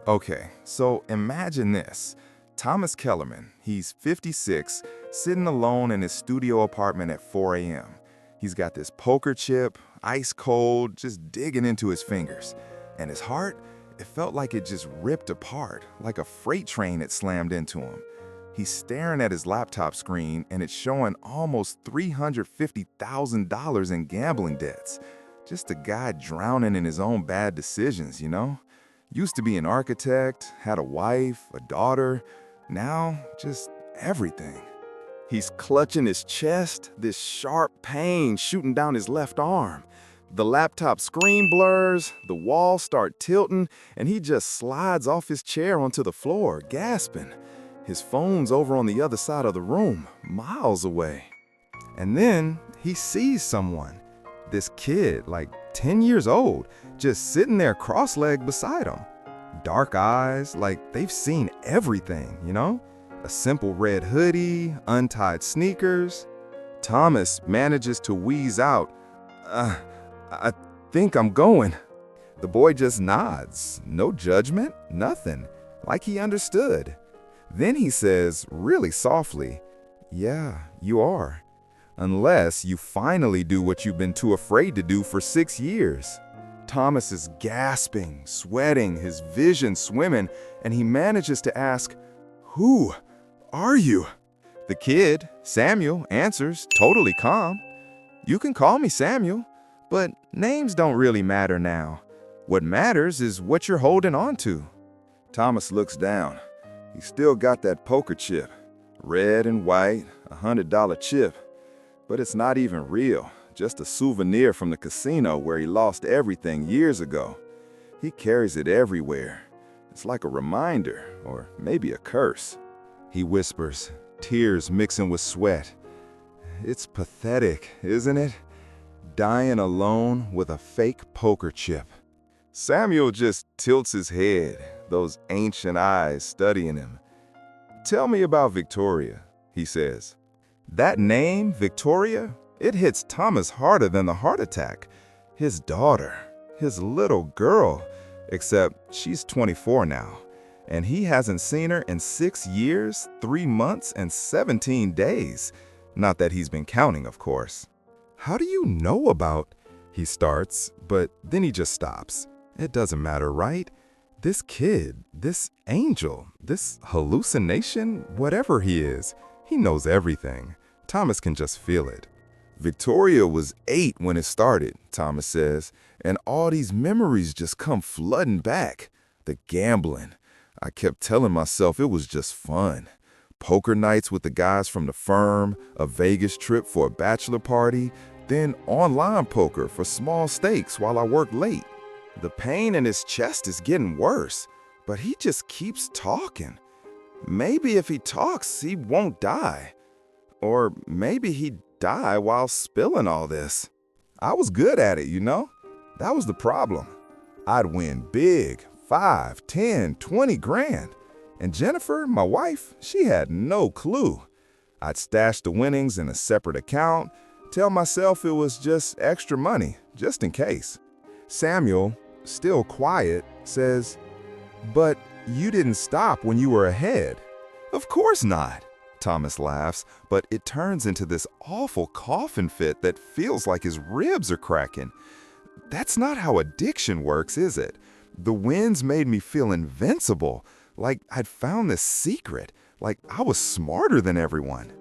Okay, so imagine this. Thomas Kellerman, he's 56, sitting alone in his studio apartment at 4 a.m. He's got this poker chip, ice cold, just digging into his fingers. And his heart, it felt like it just ripped apart, like a freight train had slammed into him. He's staring at his laptop screen and it's showing almost $350,000 in gambling debts. Just a guy drowning in his own bad decisions, you know? Used to be an architect, had a wife, a daughter. Now, just everything. He's clutching his chest, this sharp pain shooting down his left arm. The laptop screen blurs, the walls start tilting, and he just slides off his chair onto the floor, gasping. His phone's over on the other side of the room, miles away. And then he sees someone. This kid, like 10 years old, just sitting there cross-legged beside him. Dark eyes, like they've seen everything, you know? A simple red hoodie, untied sneakers. Thomas manages to wheeze out, I think I'm going. The boy just nods, no judgment, nothing, like he understood. Then he says, really softly, yeah, you are. Unless you finally do what you've been too afraid to do for 6 years. Thomas is gasping, sweating, his vision swimming, and he manages to ask, who are you? The kid, Samuel, answers, totally calm. You can call me Samuel, but names don't really matter now. What matters is what you're holding on to. Thomas looks down. He's still got that poker chip, red and white, $100 chip. But it's not even real, just a souvenir from the casino where he lost everything years ago. He carries it everywhere. It's like a reminder, or maybe a curse. He whispers, tears mixing with sweat. It's pathetic, isn't it? Dying alone with a fake poker chip. Samuel just tilts his head, those ancient eyes studying him. Tell me about Victoria, he says. That name, Victoria, it hits Thomas harder than the heart attack. His daughter, his little girl, except she's 24 now, and he hasn't seen her in 6 years, 3 months, and 17 days. Not that he's been counting, of course. How do you know about? He starts, but then he just stops. It doesn't matter, right? This kid, this angel, this hallucination, whatever he is, he knows everything. Thomas can just feel it. Victoria was 8 when it started, Thomas says, and all these memories just come flooding back. The gambling. I kept telling myself it was just fun. Poker nights with the guys from the firm, a Vegas trip for a bachelor party, then online poker for small stakes while I worked late. The pain in his chest is getting worse, but he just keeps talking. Maybe if he talks, he won't die. Or maybe he'd die while spilling all this. I was good at it, you know? That was the problem. I'd win big, 5, 10, 20 grand. And Jennifer, my wife, she had no clue. I'd stash the winnings in a separate account, tell myself it was just extra money, just in case. Samuel, still quiet, says, but you didn't stop when you were ahead. Of course not, Thomas laughs, but it turns into this awful coughing fit that feels like his ribs are cracking. That's not how addiction works, is it? The wins made me feel invincible, like I'd found this secret, like I was smarter than everyone.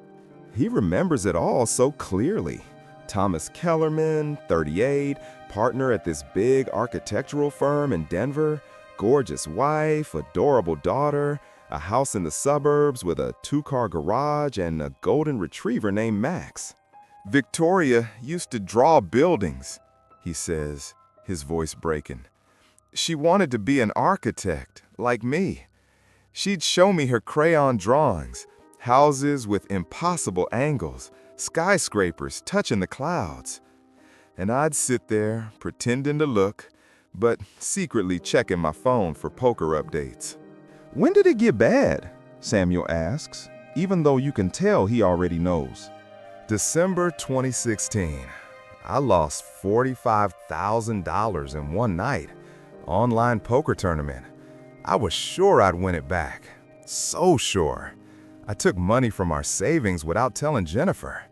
He remembers it all so clearly. Thomas Kellerman, 38, partner at this big architectural firm in Denver, gorgeous wife, adorable daughter, a house in the suburbs with a 2-car garage and a golden retriever named Max. Victoria used to draw buildings, he says, his voice breaking. She wanted to be an architect, like me. She'd show me her crayon drawings, houses with impossible angles, skyscrapers touching the clouds. And I'd sit there, pretending to look, but secretly checking my phone for poker updates. When did it get bad? Samuel asks, even though you can tell he already knows. December 2016. I lost $45,000 in one night. Online poker tournament. I was sure I'd win it back. So sure. I took money from our savings without telling Jennifer.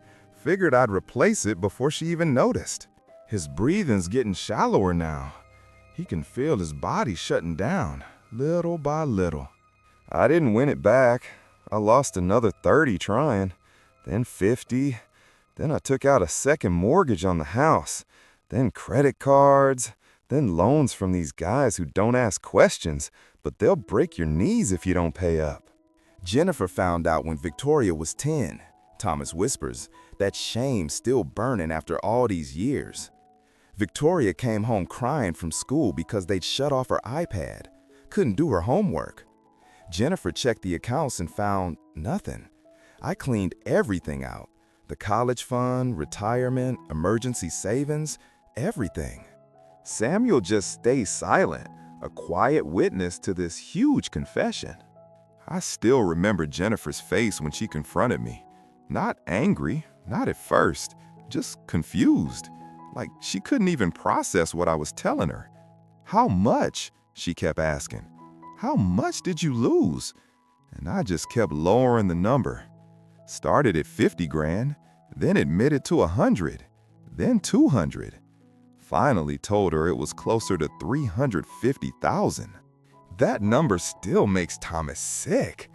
Figured I'd replace it before she even noticed. His breathing's getting shallower now. He can feel his body shutting down, little by little. I didn't win it back. I lost another 30 trying, then 50. Then I took out a second mortgage on the house, then credit cards, then loans from these guys who don't ask questions, but they'll break your knees if you don't pay up. Jennifer found out when Victoria was 10. Thomas whispers, that shame still burning after all these years. Victoria came home crying from school because they'd shut off her iPad. Couldn't do her homework. Jennifer checked the accounts and found nothing. I cleaned everything out. The college fund, retirement, emergency savings, everything. Samuel just stays silent, a quiet witness to this huge confession. I still remember Jennifer's face when she confronted me. Not angry, not at first, just confused. Like she couldn't even process what I was telling her. How much? She kept asking. How much did you lose? And I just kept lowering the number. Started at 50 grand, then admitted to 100, then 200. Finally told her it was closer to 350,000. That number still makes Thomas sick.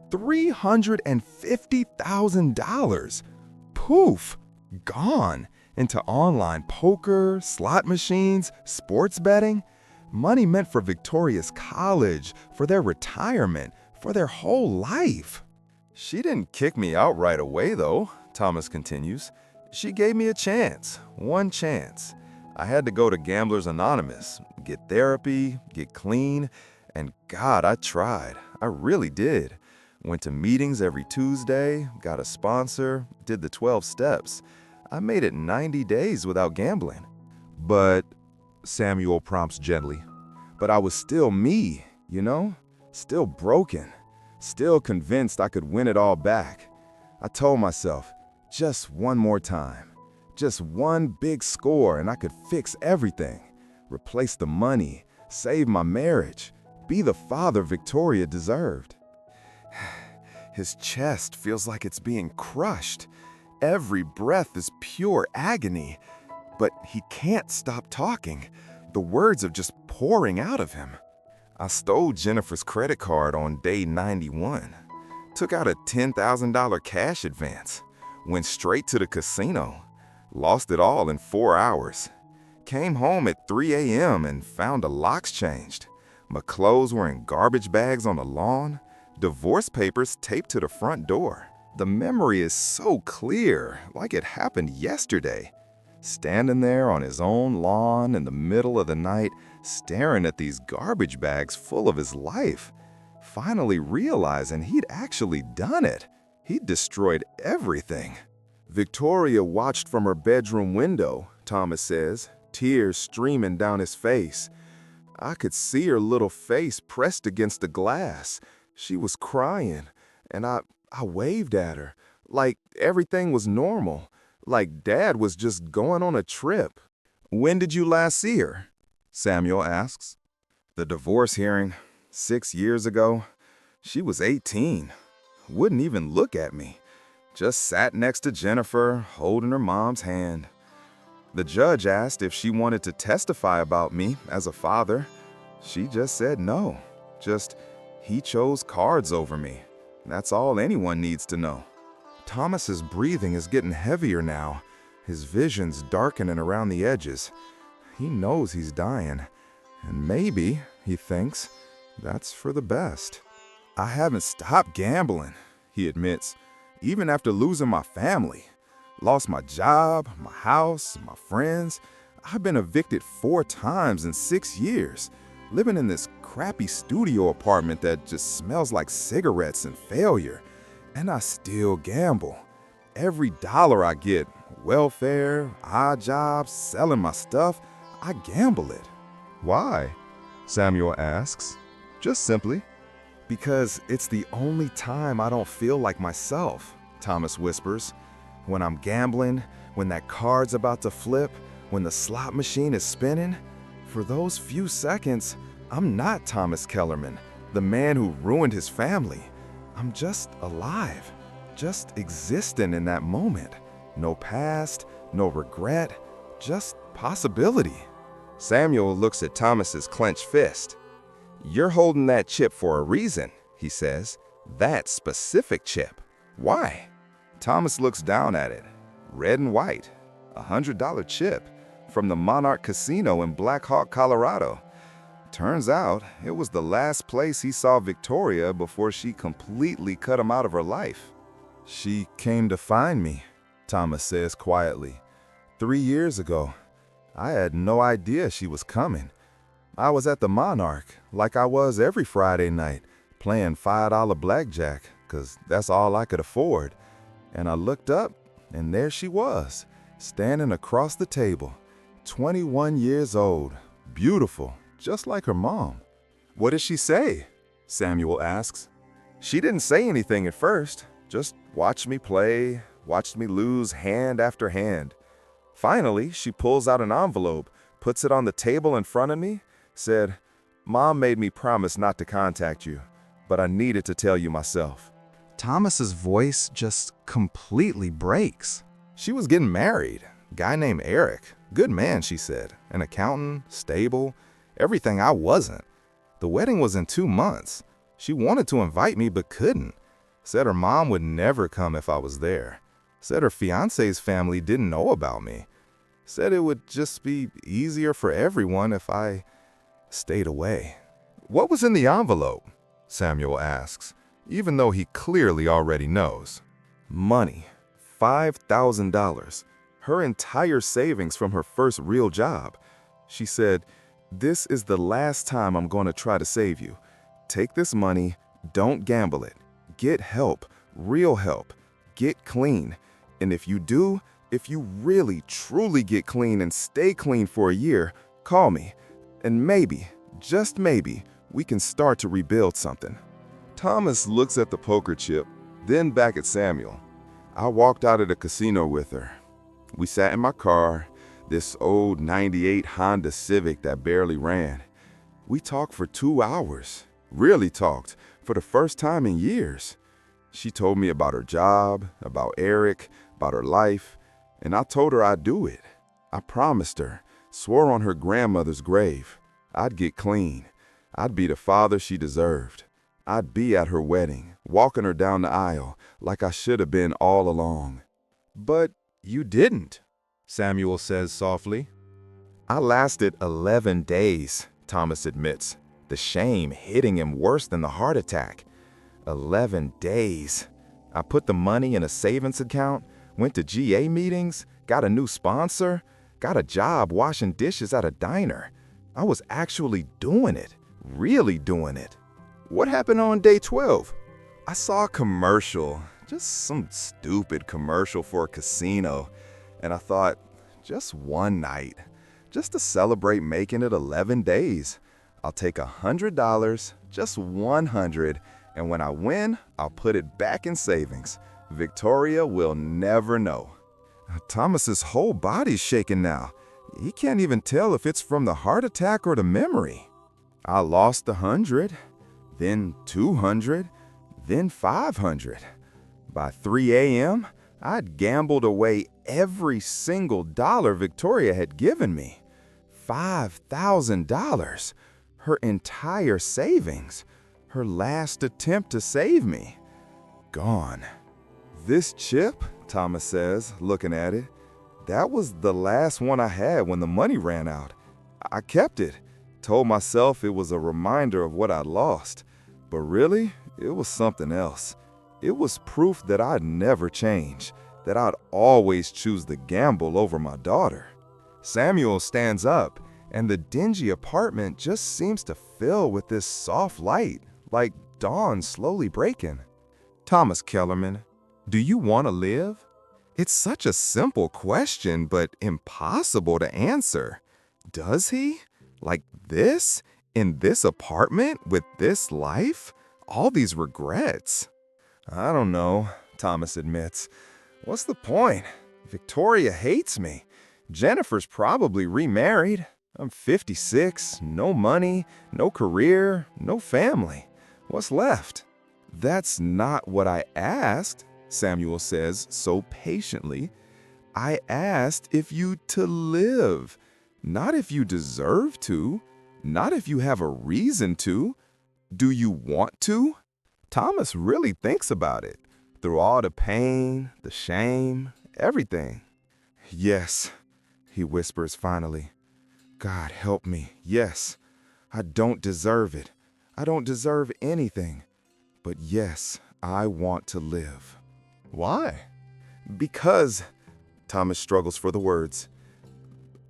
$350,000. Poof, gone into online poker, slot machines, sports betting. Money meant for Victoria's college, for their retirement, for their whole life. She didn't kick me out right away though, Thomas continues. She gave me a chance, one chance. I had to go to Gamblers Anonymous, get therapy, get clean, and God, I tried. I really did. Went to meetings every Tuesday, got a sponsor, did the 12 steps. I made it 90 days without gambling. But, Samuel prompts gently, but I was still me, you know? Still broken. Still convinced I could win it all back. I told myself, just one more time. Just one big score and I could fix everything. Replace the money, save my marriage, be the father Victoria deserved. His chest feels like it's being crushed. Every breath is pure agony. But he can't stop talking. The words are just pouring out of him. I stole Jennifer's credit card on day 91. Took out a $10,000 cash advance. Went straight to the casino. Lost it all in 4 hours. Came home at 3 a.m. and found the locks changed. My clothes were in garbage bags on the lawn. Divorce papers taped to the front door. The memory is so clear, like it happened yesterday. Standing there on his own lawn in the middle of the night, staring at these garbage bags full of his life. Finally realizing he'd actually done it. He'd destroyed everything. Victoria watched from her bedroom window, Thomas says, tears streaming down his face. I could see her little face pressed against the glass. She was crying, and I waved at her, like everything was normal, like Dad was just going on a trip. When did you last see her? Samuel asks. The divorce hearing, 6 years ago. She was 18. Wouldn't even look at me. Just sat next to Jennifer, holding her mom's hand. The judge asked if she wanted to testify about me as a father. She just said no. Just, he chose cards over me. That's all anyone needs to know. Thomas's breathing is getting heavier now. His vision's darkening around the edges. He knows he's dying. And maybe, he thinks, that's for the best. I haven't stopped gambling, he admits, even after losing my family. Lost my job, my house, my friends. I've been evicted 4 times in 6 years, living in this crappy studio apartment that just smells like cigarettes and failure. And I still gamble. Every dollar I get, welfare, odd jobs, selling my stuff, I gamble it. Why? Samuel asks. Just simply. Because it's the only time I don't feel like myself, Thomas whispers. When I'm gambling, when that card's about to flip, when the slot machine is spinning, for those few seconds, I'm not Thomas Kellerman. The man who ruined his family. I'm just alive, just existing in that moment. No past, no regret, just possibility. Samuel looks at Thomas's clenched fist. "You're holding that chip for a reason," he says. "That specific chip. Why?" Thomas looks down at it. Red and white. $100 chip from the Monarch Casino in Black Hawk, Colorado. Turns out it was the last place he saw Victoria before she completely cut him out of her life. "She came to find me," Thomas says quietly. 3 years ago. I had no idea she was coming. I was at the Monarch, like I was every Friday night, playing $5 blackjack, 'cause that's all I could afford. And I looked up, and there she was, standing across the table, 21 years old, beautiful, just like her mom. "What did she say?" Samuel asks. "She didn't say anything at first, just watched me play, watched me lose hand after hand. Finally, she pulls out an envelope, puts it on the table in front of me, said, 'Mom made me promise not to contact you, but I needed to tell you myself.'" Thomas's voice just completely breaks. She was getting married. Guy named Eric. Good man, she said. An accountant, stable, everything I wasn't. The wedding was in 2 months. She wanted to invite me but couldn't. Said her mom would never come if I was there. Said her fiance's family didn't know about me. Said it would just be easier for everyone if I stayed away. "What was in the envelope?" Samuel asks, even though he clearly already knows. Money. $5,000. Her entire savings from her first real job. She said, "This is the last time I'm going to try to save you. Take this money, don't gamble it. Get help, real help. Get clean. And if you do, if you really, truly get clean and stay clean for a year, call me. And maybe, just maybe, we can start to rebuild something." Thomas looks at the poker chip, then back at Samuel. I walked out of the casino with her. We sat in my car, this old '98 Honda Civic that barely ran. We talked for 2 hours, really talked, for the first time in years. She told me about her job, about Eric, about her life, and I told her I'd do it. I promised her, swore on her grandmother's grave, I'd get clean. I'd be the father she deserved. I'd be at her wedding, walking her down the aisle like I should have been all along. "But you didn't," Samuel says softly. "I lasted 11 days, Thomas admits, the shame hitting him worse than the heart attack. 11 days. I put the money in a savings account, went to GA meetings, got a new sponsor, got a job washing dishes at a diner. I was actually doing it, really doing it." "What happened on day 12? "I saw a commercial, just some stupid commercial for a casino, and I thought, just one night, just to celebrate making it 11 days. I'll take $100, just 100, and when I win, I'll put it back in savings. Victoria will never know." Thomas's whole body's shaking now. He can't even tell if it's from the heart attack or the memory. "I lost 100, then 200, then 500. By 3 a.m., I'd gambled away every single dollar Victoria had given me. $5,000, her entire savings, her last attempt to save me. Gone. This chip," Thomas says, looking at it, "that was the last one I had when the money ran out. I kept it, told myself it was a reminder of what I'd lost. But really, it was something else. It was proof that I'd never change, that I'd always choose the gamble over my daughter." Samuel stands up, and the dingy apartment just seems to fill with this soft light, like dawn slowly breaking. "Thomas Kellerman, do you want to live?" It's such a simple question, but impossible to answer. Does he? Like this? In this apartment? With this life? All these regrets? "I don't know," Thomas admits. "What's the point? Victoria hates me. Jennifer's probably remarried. I'm 56, no money, no career, no family. What's left? That's not what I asked, Samuel says so patiently. I asked if you to live, not if you deserve to, not if you have a reason to. Do you want to? Thomas really thinks about it, through all the pain, the shame, everything. Yes, he whispers finally. God help me, yes. I don't deserve it. I don't deserve anything. But yes, I want to live. Why? Because, Thomas struggles for the words.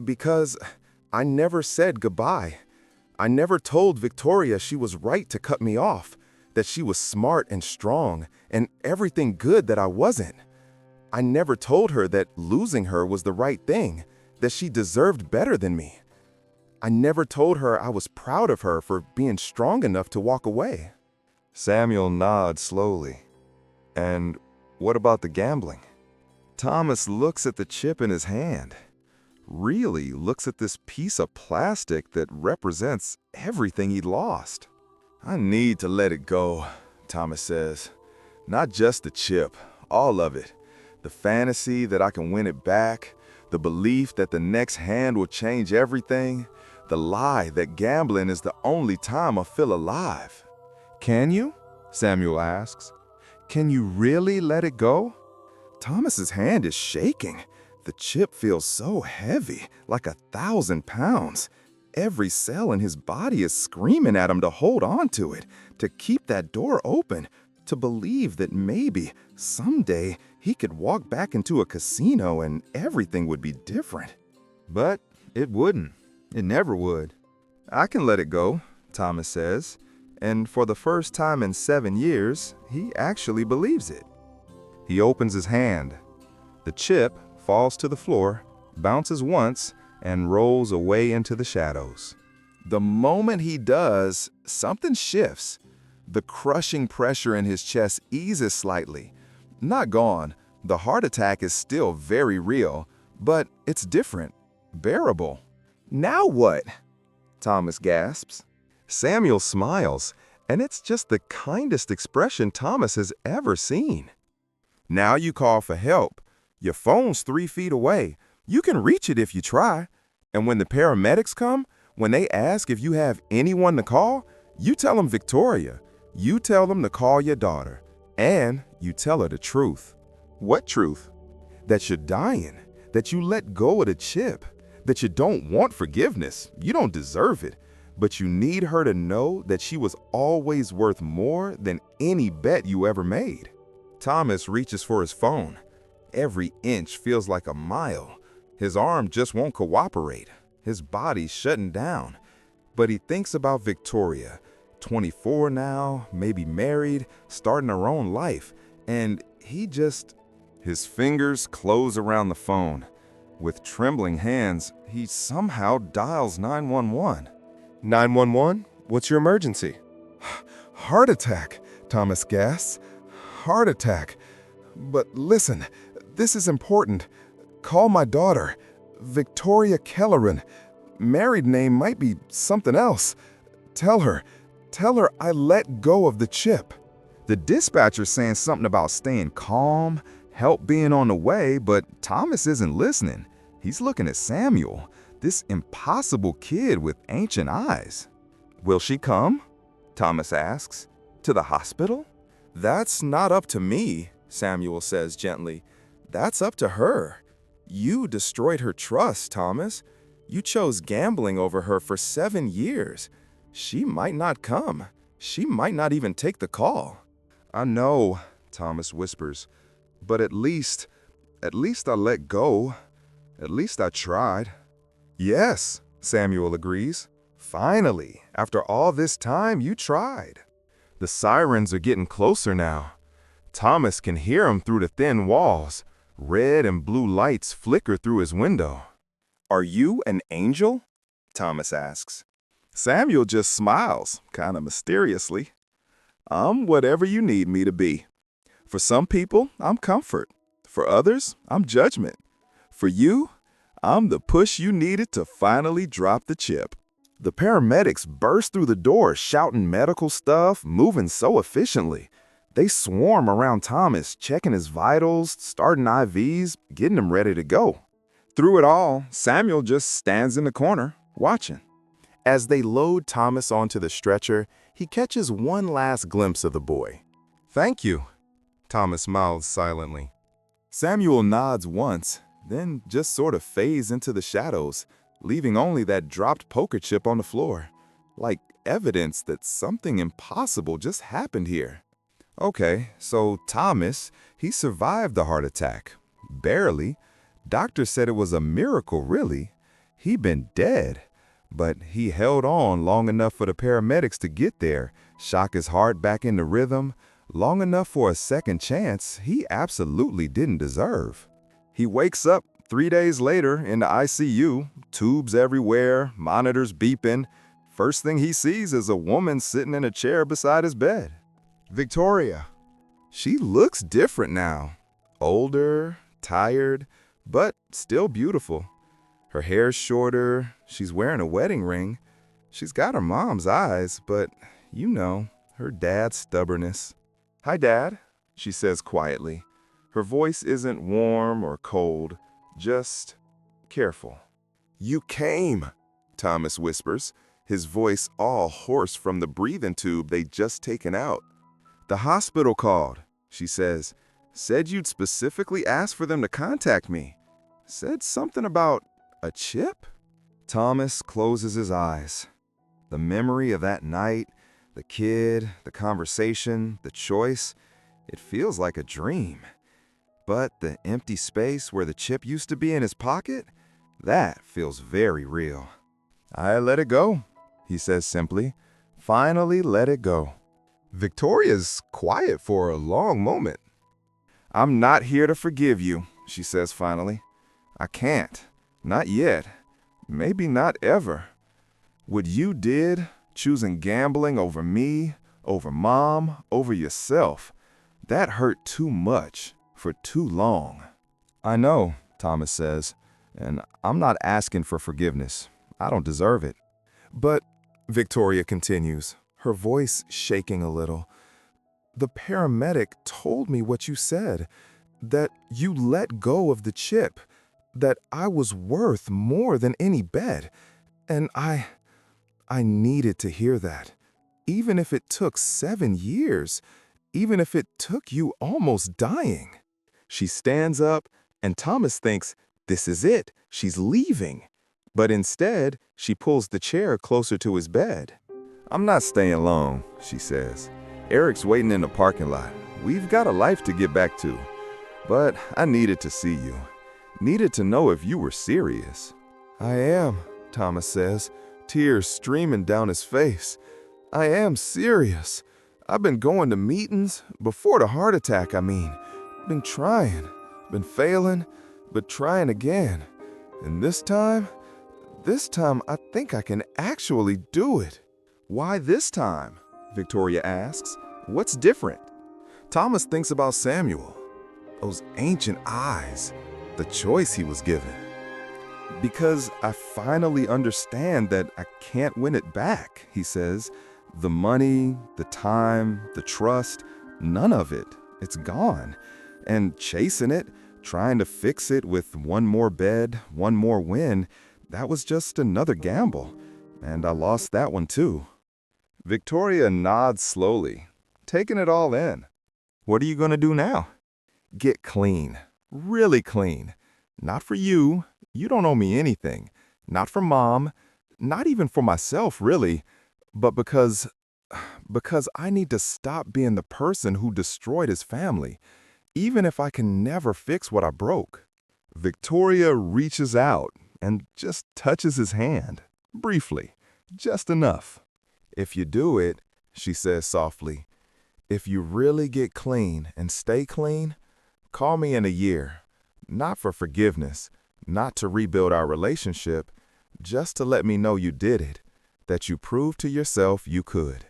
Because I never said goodbye. I never told Victoria she was right to cut me off, that she was smart and strong and everything good that I wasn't. I never told her that losing her was the right thing, that she deserved better than me. I never told her I was proud of her for being strong enough to walk away. Samuel nods slowly. And what about the gambling? Thomas looks at the chip in his hand. Really looks at this piece of plastic that represents everything he lost. I need to let it go, Thomas says. Not just the chip, all of it. The fantasy that I can win it back, the belief that the next hand will change everything, the lie that gambling is the only time I feel alive. Can you? Samuel asks. Can you really let it go? Thomas's hand is shaking. The chip feels so heavy, like 1,000 pounds. Every cell in his body is screaming at him to hold on to it, to keep that door open, to believe that maybe, someday, he could walk back into a casino and everything would be different. But it wouldn't. It never would. I can let it go, Thomas says, and for the first time in 7 years, he actually believes it. He opens his hand. The chip falls to the floor, bounces once, and rolls away into the shadows. The moment he does, something shifts. The crushing pressure in his chest eases slightly. Not gone. The heart attack is still very real, but it's different, bearable. Now what? Thomas gasps. Samuel smiles, and it's just the kindest expression Thomas has ever seen. Now you call for help. Your phone's 3 feet away. You can reach it if you try. And when the paramedics come, when they ask if you have anyone to call, you tell them Victoria. You tell them to call your daughter. And you tell her the truth. What truth? That you're dying. That you let go of the chip. That you don't want forgiveness. You don't deserve it. But you need her to know that she was always worth more than any bet you ever made. Thomas reaches for his phone. Every inch feels like a mile. His arm just won't cooperate. His body's shutting down. But he thinks about Victoria, 24 now, maybe married, starting her own life. And his fingers close around the phone. With trembling hands, he somehow dials 911. 911? What's your emergency? Heart attack, Thomas gasps. Heart attack. But listen, this is important. Call my daughter, Victoria Kelleran. Married name might be something else. Tell her I let go of the chip. The dispatcher's saying something about staying calm, help being on the way, but Thomas isn't listening. He's looking at Samuel, this impossible kid with ancient eyes. Will she come? Thomas asks. To the hospital? That's not up to me, Samuel says gently. That's up to her. You destroyed her trust, Thomas. You chose gambling over her for 7 years. She might not come. She might not even take the call. I know, Thomas whispers, but at least I let go. At least I tried. Yes, Samuel agrees. Finally, after all this time, you tried. The sirens are getting closer now. Thomas can hear them through the thin walls. Red and blue lights flicker through his window. Are you an angel? Thomas asks. Samuel just smiles, kind of mysteriously. I'm whatever you need me to be. For some people, I'm comfort. For others, I'm judgment. For you, I'm the push you needed to finally drop the chip. The paramedics burst through the door, shouting medical stuff, moving so efficiently. They swarm around Thomas, checking his vitals, starting IVs, getting him ready to go. Through it all, Samuel just stands in the corner, watching. As they load Thomas onto the stretcher, he catches one last glimpse of the boy. "Thank you," Thomas mouths silently. Samuel nods once, then just sort of fades into the shadows, leaving only that dropped poker chip on the floor, like evidence that something impossible just happened here. Okay, so Thomas, he survived the heart attack. Barely. Doctor said it was a miracle, really. He'd been dead. But he held on long enough for the paramedics to get there, shock his heart back into rhythm, long enough for a second chance he absolutely didn't deserve. He wakes up 3 days later in the ICU, tubes everywhere, monitors beeping. First thing he sees is a woman sitting in a chair beside his bed. Victoria. She looks different now. Older, tired, but still beautiful. Her hair's shorter, she's wearing a wedding ring. She's got her mom's eyes, but you know, her dad's stubbornness. "Hi, Dad," she says quietly. Her voice isn't warm or cold, just careful. "You came," Thomas whispers, his voice all hoarse from the breathing tube they'd just taken out. "The hospital called," she says. "Said you'd specifically asked for them to contact me. Said something about a chip?" Thomas closes his eyes. The memory of that night, the kid, the conversation, the choice, it feels like a dream. But the empty space where the chip used to be in his pocket, that feels very real. "I let it go," he says simply. "Finally let it go." Victoria's quiet for a long moment. "I'm not here to forgive you," she says finally. "I can't. Not yet. Maybe not ever. What you did, choosing gambling over me, over Mom, over yourself, that hurt too much for too long." "I know," Thomas says, "and I'm not asking for forgiveness. I don't deserve it." "But," Victoria continues, her voice shaking a little, "the paramedic told me what you said, that you let go of the chip, that I was worth more than any bet, and I needed to hear that. Even if it took 7 years, even if it took you almost dying." She stands up, and Thomas thinks, this is it, she's leaving. But instead, she pulls the chair closer to his bed. "I'm not staying long," she says. "Eric's waiting in the parking lot. We've got a life to get back to. But I needed to see you. Needed to know if you were serious." "I am," Thomas says, tears streaming down his face. "I am serious. I've been going to meetings, before the heart attack, I mean. Been trying, been failing, but trying again. And this time I think I can actually do it." "Why this time?" Victoria asks. "What's different?" Thomas thinks about Samuel. Those ancient eyes, the choice he was given. "Because I finally understand that I can't win it back," he says. "The money, the time, the trust, none of it. It's gone. And chasing it, trying to fix it with one more bed, one more win, that was just another gamble. And I lost that one too." Victoria nods slowly, taking it all in. "What are you going to do now?" "Get clean. Really clean. Not for you. You don't owe me anything. Not for Mom. Not even for myself, really. But because I need to stop being the person who destroyed his family, even if I can never fix what I broke." Victoria reaches out and just touches his hand, briefly, just enough. "If you do it," she says softly, "if you really get clean and stay clean, call me in a year. Not for forgiveness, not to rebuild our relationship, just to let me know you did it, that you proved to yourself you could."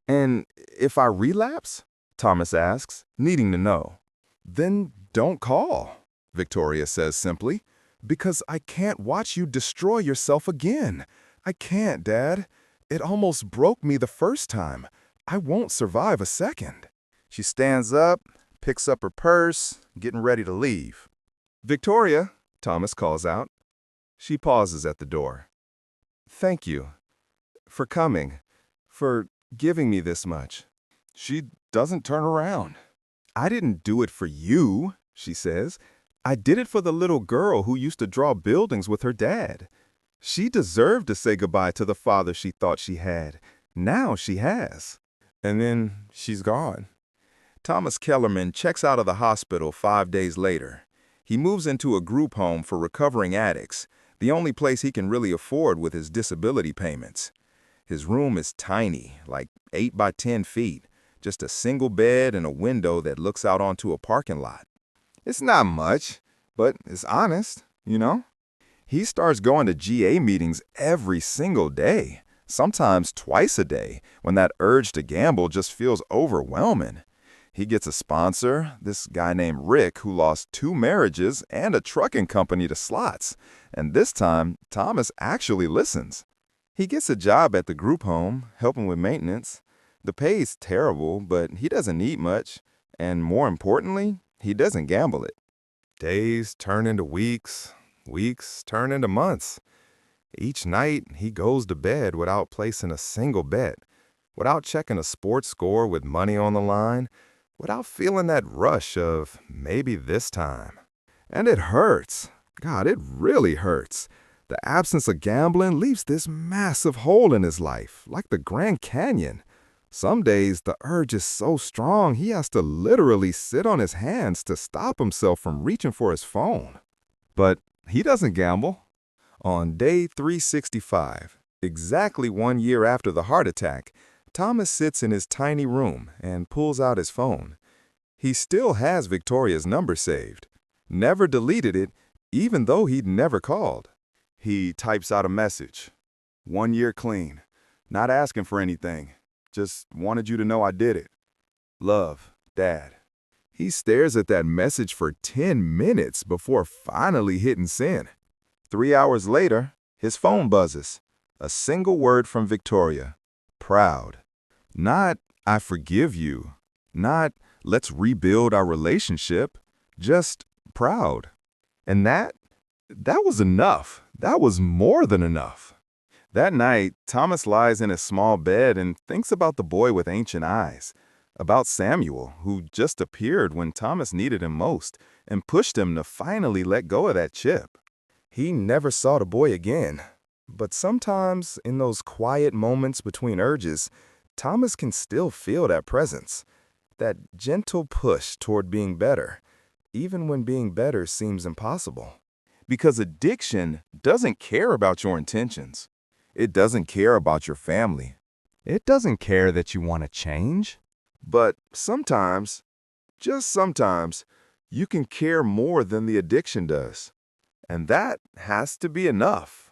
"And if I relapse?" Thomas asks, needing to know. "Then don't call," Victoria says simply, "because I can't watch you destroy yourself again. I can't, Dad. It almost broke me the first time. I won't survive a second. She stands up, picks up her purse, getting ready to leave. Victoria, Thomas calls out. She pauses at the door. Thank you for coming, for giving me this much. She doesn't turn around. I didn't do it for you, she says. I did it for the little girl who used to draw buildings with her dad. She deserved to say goodbye to the father she thought she had. Now she has. And then she's gone. Thomas Kellerman checks out of the hospital 5 days later. He moves into a group home for recovering addicts, the only place he can really afford with his disability payments. His room is tiny, like 8 by 10 feet, just a single bed and a window that looks out onto a parking lot. It's not much, but it's honest, you know? He starts going to GA meetings every single day, sometimes twice a day, when that urge to gamble just feels overwhelming. He gets a sponsor, this guy named Rick, who lost 2 marriages and a trucking company to slots. And this time, Thomas actually listens. He gets a job at the group home, helping with maintenance. The pay's terrible, but he doesn't eat much. And more importantly, he doesn't gamble it. Days turn into weeks, weeks turn into months. Each night, he goes to bed without placing a single bet, without checking a sports score with money on the line, without feeling that rush of maybe this time. And it hurts. God, it really hurts. The absence of gambling leaves this massive hole in his life, like the Grand Canyon. Some days, the urge is so strong he has to literally sit on his hands to stop himself from reaching for his phone. But he doesn't gamble. On day 365, exactly 1 year after the heart attack, Thomas sits in his tiny room and pulls out his phone. He still has Victoria's number saved. Never deleted it, even though he'd never called. He types out a message. 1 year clean. Not asking for anything. Just wanted you to know I did it. Love, Dad. He stares at that message for 10 minutes before finally hitting send. 3 hours later, his phone buzzes. A single word from Victoria. Proud. Not, I forgive you. Not, let's rebuild our relationship. Just proud. And that was enough. That was more than enough. That night, Thomas lies in his small bed and thinks about the boy with ancient eyes, about Samuel, who just appeared when Thomas needed him most and pushed him to finally let go of that chip. He never saw the boy again, but sometimes in those quiet moments between urges, Thomas can still feel that presence, that gentle push toward being better, even when being better seems impossible. Because addiction doesn't care about your intentions. It doesn't care about your family. It doesn't care that you want to change. But sometimes, just sometimes, you can care more than the addiction does. And that has to be enough.